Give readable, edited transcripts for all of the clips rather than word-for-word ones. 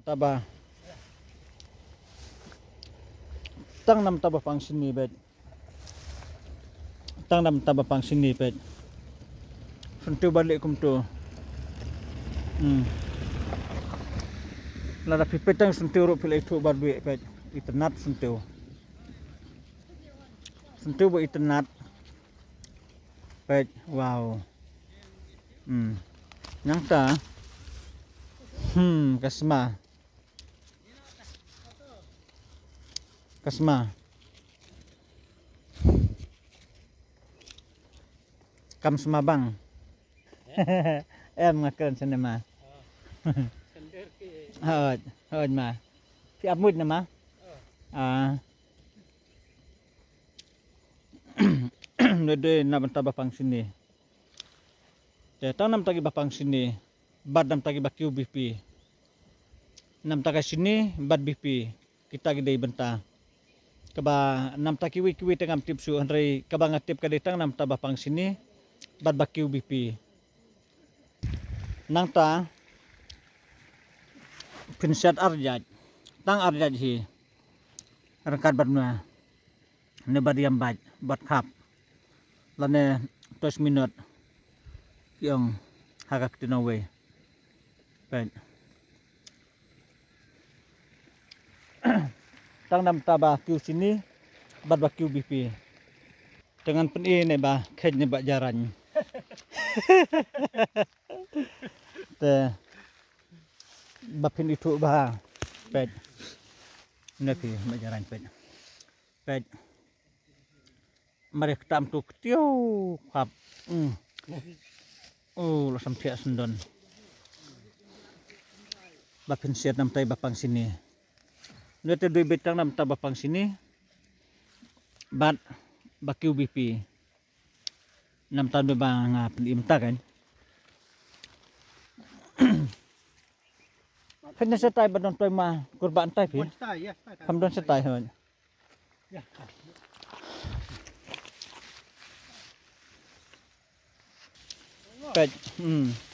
Taba tang nam taba pang sini bet tang nam taba pang sini bet sentu balik kum tu lada pipetang sentu ro pilih itu bar duit bet internet sentu bu internet bet wow yang ta kasma kam semua bang em ngaken senema hod ma si amud nama nede na banta bapang sini te tanam tagi bapang sini bad nam tagi bakyu BP nam taga sini bad BP kita gede benta kaba nam taki wiki tengam tipsu handrai kaba ngatip kadetang nam taba pang sini bad bakyu BP nang ta pinsat arjaj tang arjaj hi rangkat badna ne badiam baj bad khap lane 2 minut yang hagak tinawe ben tang nam taba kyu sini bad bakyu BP dengan peni ne ba khed ne ba jaran te bapin itu ba pet napi majaran pet mari tam tu tiu kap lo sampai sendon bapin siat nam tai bapang sini nete dui betang nam ta bapang sini bat bakyu BP nam ta do ba nga imta kan Kena setai badon toy ma kurban tai pin. Kamdon setai hon. Ya. Pet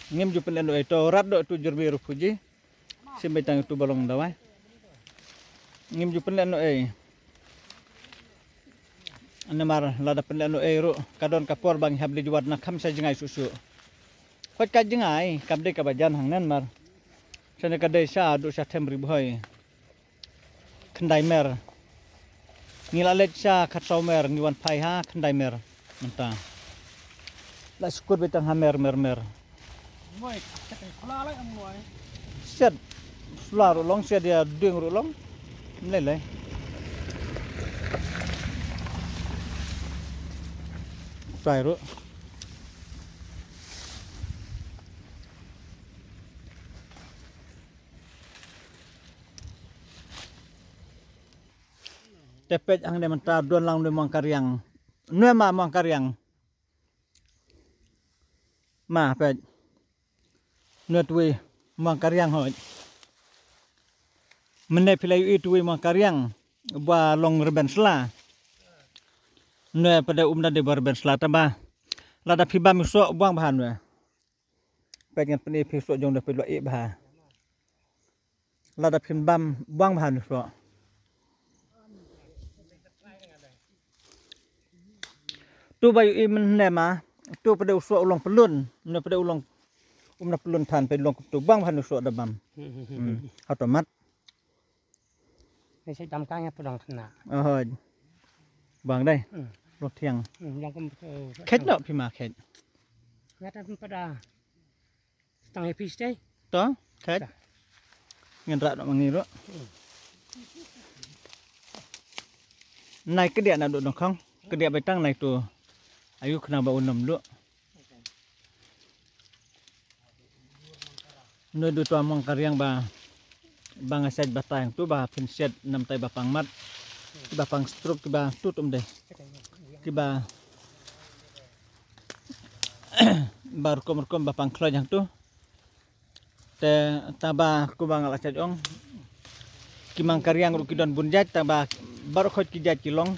ngem ju pen endo itu rat do tu jurbi rupuji. Simbai tang tu balong dawai. Ngem ju pen endo Anemar lada pen endo ro kadon kapor bang habli juwat na kham sa jingai susu. Khot ka jingai kamde ka bajan hangnan mar. Sana kadai sa do sa temri boy kendai mer ngilalet sa khatsau mer ngiwan pai ha kendai mer menta la syukur betang ha mer moi sula lai am noi set sula ro long set dia ding ro long le sai ro tepet ang de mentar don lang de mong karyang nue ma mong karyang ma pet nue tuwe mong karyang hoj mene pilai tuwe mong karyang ba long reben sla nue pada umda de bar ben sla tamba lada phiba miso buang bahan nue pet ngan peni phiso jong de pelwa e bah lada phimbam buang bahan so tu bayu imen nema tu pada usuk ulang pelun ne pada ulang umna pelun tan pe long tu bang han usuk dabam automat ni sai dam kang pedang kena bang dai lo tiang yang khet no pi ma khet ngata pada stang epis dai to khet ngen ra no mangi ro nai ke dia na do dong khong ke dia betang nai tu ayu kena ba unam lu no du tu among karyang ba bang asaj batang tu ba pinset nam tai bapang mat bapang stroke ba tutum deh kiba bar kom bapang klo yang tu te taba ku bang ala sajong kimang karyang ru kidon bunjat taba bar khot kijat kilong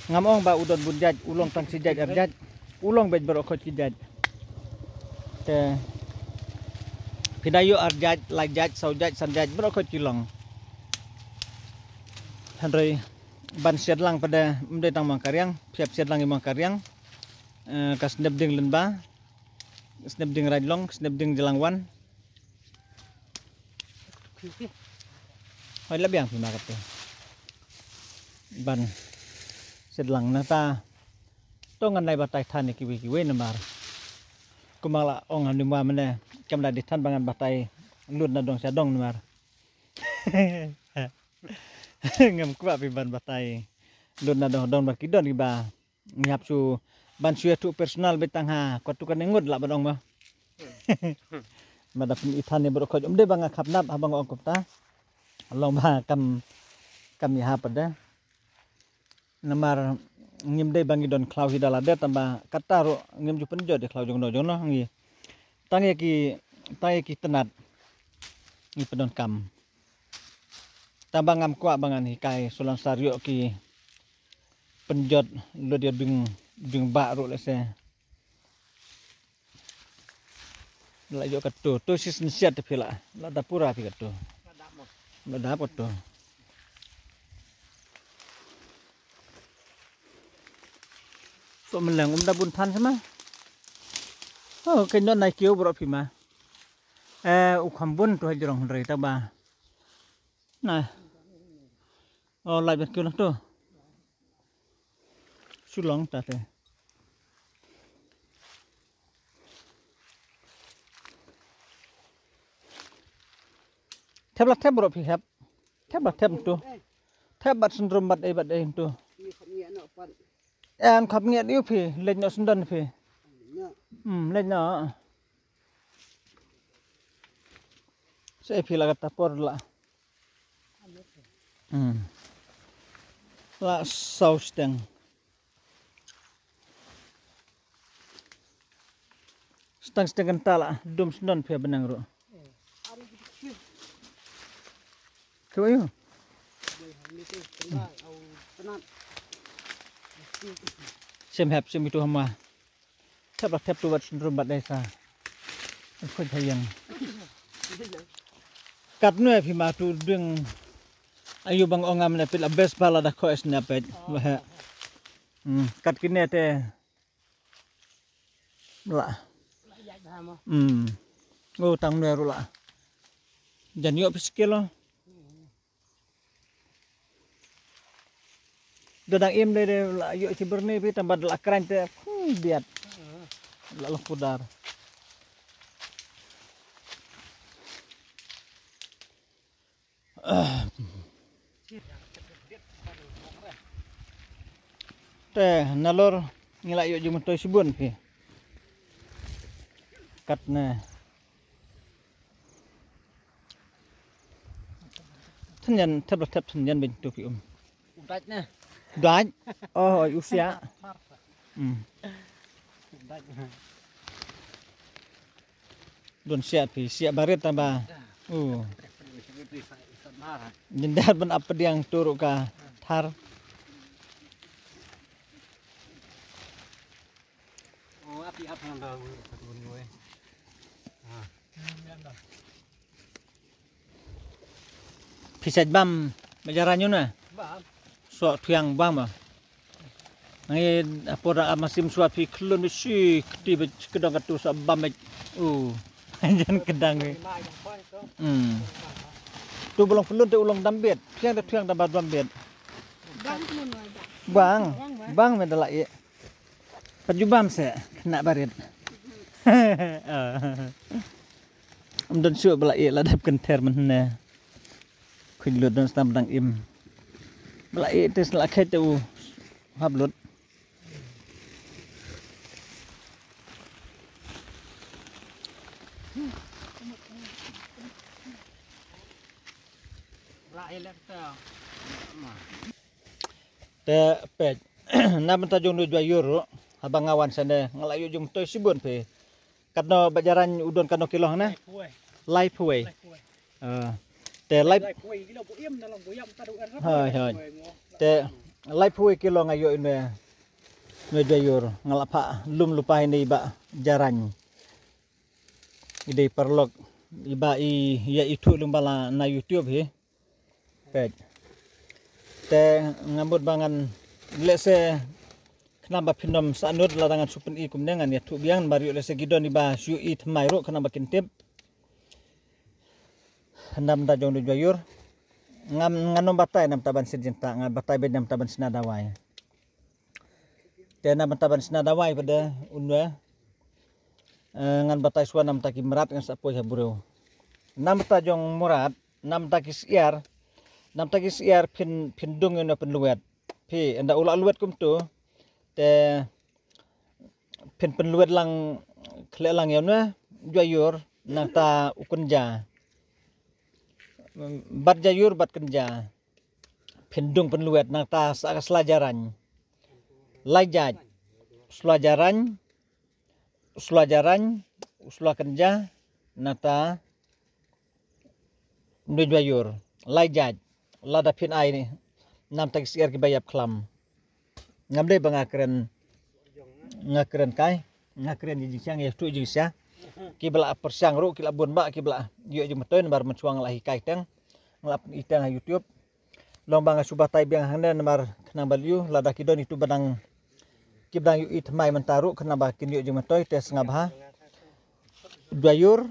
ngamong ba udon bunjat ulong tang sijat arjat ulong bet bar khot kijat te Pidayo arjaj, lajaj, saujaj, sanjaj berokot cilong. Henry ban siadlang pada mde tang mangkaryang, siap siadlang imang karyang. Kas nebding lenba, snebding rajlong, snebding jelangwan. Hoy labiang pimakat tu. Ban siadlang nata. Tongan lai batai than kiwi namar. Kumala ong hanuma mene kamda di than bangan batai lut na dong sadong namar. Ngam kuat pi ban batai lut na dong bakidon iba ngiap su ban suatu personal betang ha kwatu kan ngut la badong ma. Mada pun ithan ni berokoj umde banga khapnap abang ong kopta. Allah ba kam ya pada namar ngim dei bangi don klau hidala de tamba kataro ngim ju penjo de klau jongno ngi tangi ki tenat ngi pedon kam tamba ngam kwa bangan hikai sulan saryo ki penjot lo dia dung ba ro lese la yo katu to sis nsiat te phila la da pura pi katu la da poto so melang da bun than sama oh cái non này kêu bro phi ma u kham bun to hajrong rei ta ba này oh lại bet kêu nó to sulong ta te thép là thép bro phi thép là thép to thép bat syndrome bat ai to em khắp nghĩa điêu phi lên nó sundan phi lên nó sẽ phi là kata por la sausteng stang kenta la dum sundan phi benang ro kau xem hẹp xem itu hama thép là thép tu vật rumbat desa khoi thayang kat nuai phi ma tu ding ayu bang ongam ne pil best bala da ko esna pet wa kat kine te la ngo tang ne ru la jan yo piskelo dadang im de la yo ciberni pi tambah la keren te biat la pudar te nalor ngila yo jumun toy sibun pi katne thanyan thep thanyan bin tu pi Đạch nè. Đạch. Oh, usia. Don siap pi, siap barit tambah. Jendat ben apa yang turuk ka thar. Oh, api apa yang dah turun gue. Pisaj bam majaranyo na. Bam. So tiang bam ah. Ngai apora amasim suat pi klun si keti kedang katu sa bam. Jan kedang. Tu belum pelun tu ulang dambet. Tiang tambah dambet. Bang medala ye. Pajubam se kena barit. Dan syuk bela ye ladap kenter men. Kulut dan stam dang im. Bela ye tes la khet tu hablut. Te pej na benta jong do euro abang awan sane ngalayu jong toy sibun pe kadno bajaran udon kadno kilo na life way te life hai te life way kilo ngayo ine no euro ngalapa lum lupa ini ba jaran ide perlok iba ya itu lumbala na YouTube he pet te ngambut bangan lese kenapa pindom sanut larangan supen i kumnengan ya tu biang bari lese gidon iba syu i thmai ro kenapa kintip ndam da jong du joyur nganom batai nam taban sinjinta ngam batai bedam taban sinadawai te nam taban sinadawai pada unwa ngan batai suan nam taki merat ngan sapo ya bro nam ta jong murat nam taki siar pindung yang penluet pi anda ulak luet kum tu te penluet lang kle lang ya na joyur nang ta ukunja bat jayur bat kenja pindung penluet nang ta selajaran lajaj selajaran usla kenja nata nujayur lajaj lada pin ai ni nam tak siar ki bayap klam ngamde bangakren ngakren kai ngakren ji siang ya tu ji sia ki bela persiang ru ki labun ba ki bela yo ji metoin bar mencuang lahi kai teng nglap itang YouTube lombang subah tai biang hande namar kenang balyu lada kidon itu badang ki badang yu it mai mentaru kenaba kin yo ji metoi tes ngabha jayur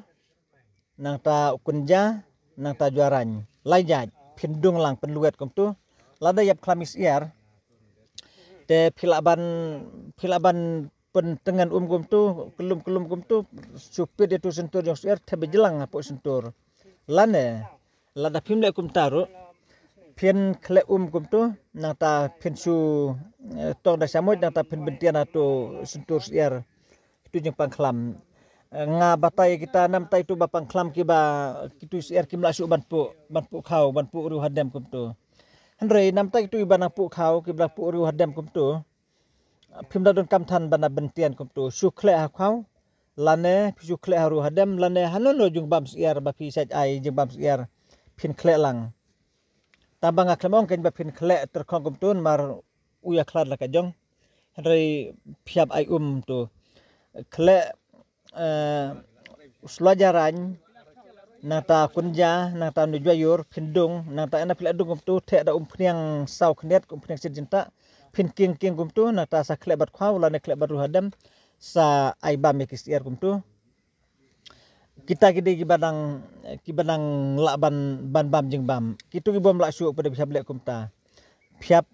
nang ta kunja nang ta juaran lajaj pindung lang penluet kum tu lada yap klamis iar te philaban pentengan kum tu kelum kum tu supit itu sentur jong iar te bejelang apo sentur lane lada pimle kum taru pien kle kum tu nang ta pinsu tong da samoj nang ta pin bentian atau sentur iar itu jeng pangklam nga batai kita nam tai tu bapang klam ki ba kitu siar kim la su banpu khau banpu ru hadam kum tu handrei nam tai tu iban pu khau ki bla pu ru hadam kum tu phim da don kam than bana bentian kum tu su khle ha khau lane su khle ru hadam lane hanon lo jung bam siar ba pi saj ai jung bam siar phin khle lang tambang aklamong ken ba phin khle ter khong kum tun mar uya khlad la ka jong handrei phiap ai tu khle selajaran nata kunja nata nujayur pindung nata ena pila dung tu te da pniang sau knet pniang sinjinta pin king kum tu nata sa klebat khau la ne klebat ruhadam sa aiba mekisiar kum tu kita gide ki badang laban ban bam jing bam kitu ki bom la su pada bisa blek kum ta phiap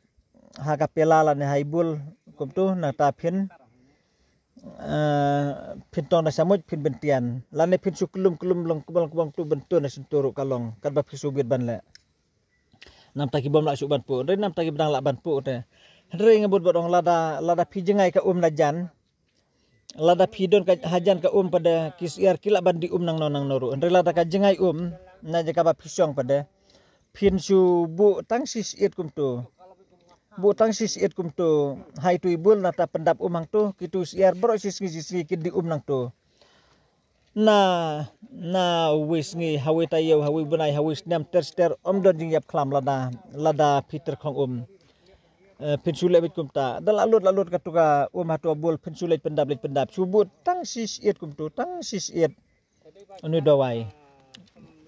ha kapela la ne haibul kum tu nata pin pintong na samoj pin bentian lane pin su kelum long kubang tu bentun na senturu kalong kan ba pisubit ban le nam taki bom la su ban pu re nam taki badang la ban pu te re ngabut bodong lada pi jengai ka lajan lada pi don ka hajan ka pada kisiar kila ban di nang nonang noru re lada ka jengai na jaka ba pisong pada pin su bu tang sis it kum tu butang sis it kum tu hai tu ibul nata pendap umang tu kitu siar bro sis ki di nang tu na wis ngi hawi tayo hawi bunai hawi snam ter don jing yap klam lada peter khong pensule bit kum ta dal alut katuka hatu bul pensule pendap subut tang sis it kum tu tang sis it anu dawai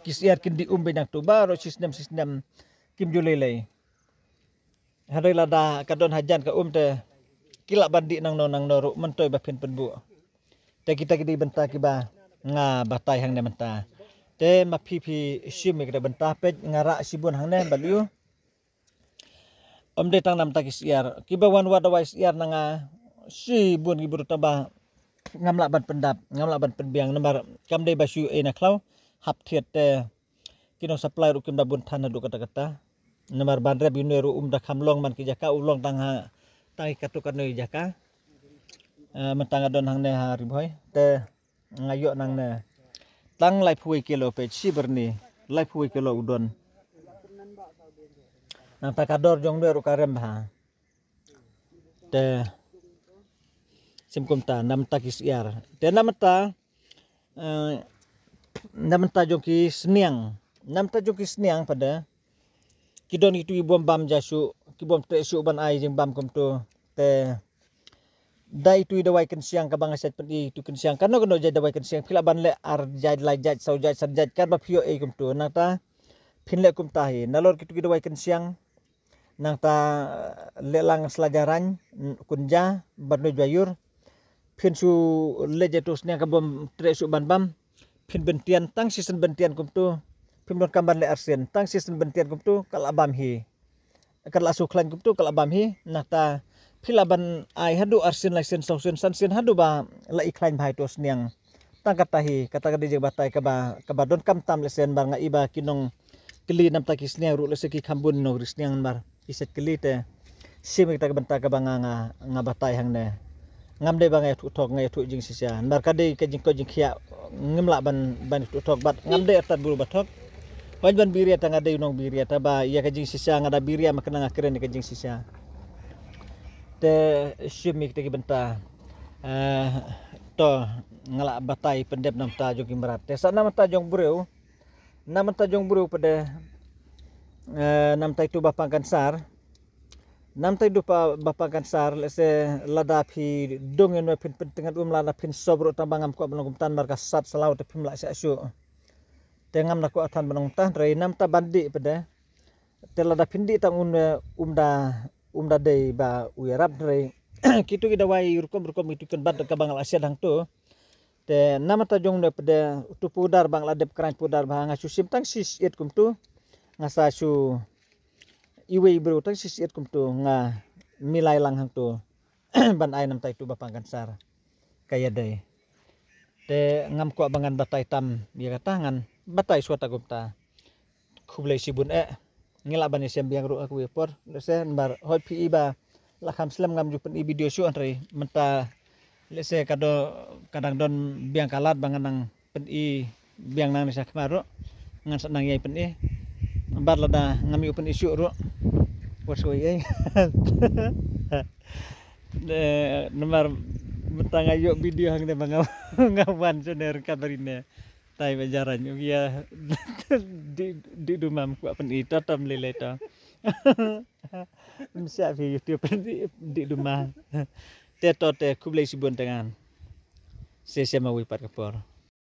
kisiar kin di benang tu baro sis nam kim julele hari lada kadon hajan ka te kila bandi nang noru mentoy ba pin penbu te kita gidi benta kiba nga batai hang ne menta te ma pipi sim ke benta pej ngara sibun hang ne balyu de tang nam takis iar kiba wan wadawai iar nanga sibun ki buru taba ngamla ban pendap ngamla ban penbiang nomor kam de basu ena klau hap thiet te kino supply ru kim da bun than du kata nomor bandre bineru da khamlong man ki jaka ulong tang katukan noi jaka mentang adon hang ne hari boy te ngayo nang ne tang lai phui kilo pe si berni lai phui kilo udon nang takador jong ne ru karem ha te simkum ta nam takis iar te namta jong ki sniang pada kidon itu ibom bam jasu kibom te su ban ai jing bam kum tu te dai tu dawai ken siang ka bang set pen tu ken siang kano jai dawai ken siang pila ban le ar jai lai jai sau jai san jai kan ba phio e kum tu nang ta phin le kum ta hi nalor ki tu dawai ken siang nang ta le lang selajaran kunja barno jayur phin su le jetus ne ka bom tre su ban bam phin bentian tang season bentian kum tu phin don kamban le arsen tang season bentian kum tu kal abam hi kal asu klan kum tu kal abam hi nang ta philaban ai hadu arsin laisen sausen sansin hadu ba la ikhlain bhai tos niang tangkat tahi kata kadi je batai ka ba don kam tam lesen bar nga iba kinong kili nam takis niang ru lese ki khambun no ris niang bar iset kili te simik ta banta ka banga nga batai hang ne ngam de banga tu tok ngai tu jing sisia bar kadi ka jing ko jing khia ngimla ban tu tok bat ngam de atat buru batok ban biria tanga de nong biria ta ba ya ka jing sisia ngada biria makna ngakren ka jing sisia te simik te benta to ngala batai pendep nam ta jong imrat te sa nam ta jong bureu pada nam ta itu bapang kansar nam ta itu bapang kansar lese lada phi dong en pin pentingan lada phin sobro tambangam ko banong tan marka sat salau te phimla sa asu te ngam na ko athan banong tan rei nam ta bandi pada te lada phindi tang umda day ba uyarap re kitu kita wai rukom itu kan bad ka bangal asia dang tu te nama ta jong ne pada tu pudar bangla dep kran pudar ba nga susim tang sis et kum tu nga sa su iwe bro tang sis et kum tu nga milai lang hang tu ban ai nam ta itu bapang kansar kaya day te ngam ko bangan batai tam dia katangan batai suata gumta khublai sibun ngila bani sem biang ru aku epor lese bar hoi pi iba lakham slam ngam jupen i video show antre menta lese kadang don biang kalat banganang pen i biang nang nisa kemaru ngan sanang yai pen i bar lada ngami upen isu ru was wei de nomor mentang ayo video hang de ngawan soner kabarine tai bajaran ya di dumam ku pen ita tam lele ta misa vi youtube di dumah te to te kublai sibun dengan sesama wipat kapor